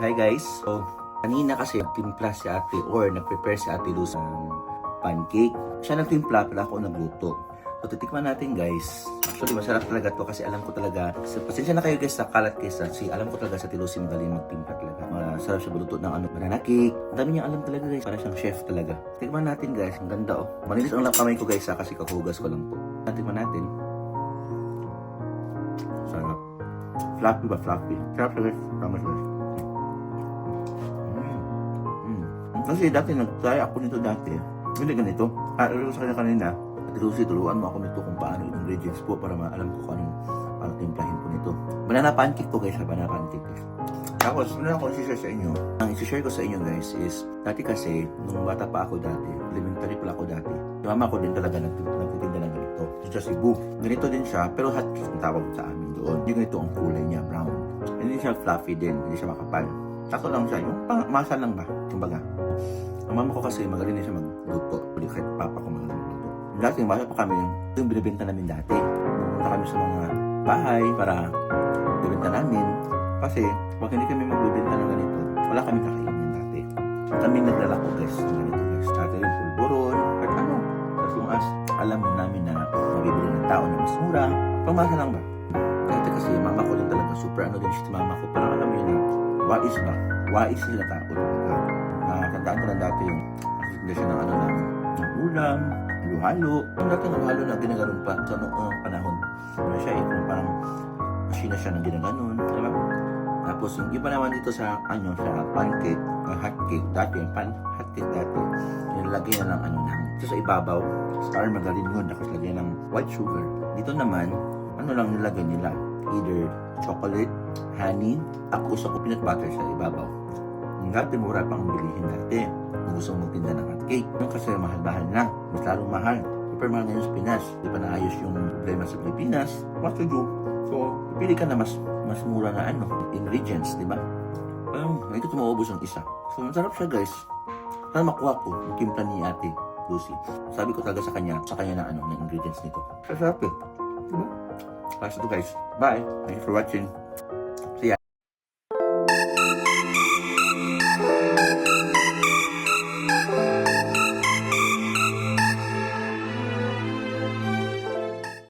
Hi guys. So, kanina kasi nagtimpla si ate or nag-prepare si ate Luz ng pancake. Siya nagtimpla, pero ako nagluto. So, titikman natin guys. Actually, masarap talaga to kasi alam ko talaga. Pasensya na kayo guys sa kalat guys. Kasi alam ko talaga sa ate Luz magaling magtimpla talaga. Masarap siya maluto ng banana cake. Ang dami niya alam talaga guys. Para siyang chef talaga. Tikman natin guys. Ang ganda oh. Malinis ang lang kamay ko guys kasi kakugas ko lang po. Tikman natin. Sarap. Fluffy ba? Fluffy. Sarap guys. Tama guys. Kasi dati nag-try ako nito dati. Hindi ganito. Alam ko sa kanya kanina. At Lucy, turuan mo ako nito kung paano yung ingredients po para maalam ko kung anong timplahin po nito. Banana pancake po guys. Banana pancake guys. Tapos, ano ako isi-share sa inyo? Ang isi-share ko sa inyo guys is, dati kasi, nung bata pa ako dati, elementary pala ako dati, yung mama ko din talaga nagtitinda ng ganito. Sa Cebu. Ganito din siya, pero hot cake ang tawag sa amin doon. Yung ganito ang kulay niya, brown. Hindi siya fluffy din, hindi siya makapal. Sakto lang siya, yung masa lang ba? Kumbaga. Ang mama ko kasi magaling din siya magluto. Kahit papa ko magaling magluto. Dati yung bata pa kami, ito yung binibenta namin dati. Pumunta kami sa mga bahay para binibenta namin. Kasi, pag hindi kami magbibenta ng ganito, wala kami kakainin dati. Kami naglalako guys, ng ganito guys. Dati yung pulburon, at ano. As long as alam namin na mabibili ng tao na mas mura, pangmasa lang ba? Dati kasi mama ko din talaga, super ano din siya mama ko. Parang alam mo yun na, wais ba? Wais sila tao talaga. Nakatandaan ko lang dati yung hindi siya ng ano lang, ng ulam, halo-halo. Yung dati ng halo na ginaganon pa sa noong panahon. Ano siya eh, kung parang masina siya ng ginaganon. Diba? Tapos yung iba naman dito sa ano sa pancake, hot cake dati, yung hot cake dati, nilagay na ng ano ng ito sa ibabaw, star margarine yun, tapos lagyan ng white sugar. Dito naman, ano lang nilagay nila, either chocolate, honey, ako gusto ko peanut butter sa ibabaw. Yung dati mura pang bilihin dati, kung gusto mong magtinda ng hot cake. Yung kasi mahal-mahal na, mas lalong mahal. Super mahal ngayon sa Pinas, di pa naayos yung problema sa Pilipinas. What to do? So, pili ka na mas mura na ano, ingredients, di ba? May ito maubos ang isa. So, masarap siya guys. Sana makuha ko yung timpla ni ate Lucy. Sabi ko talaga sa kanya na ano, ng ingredients nito. Sarap eh. Diba? Last ito guys. Bye. Thanks for watching.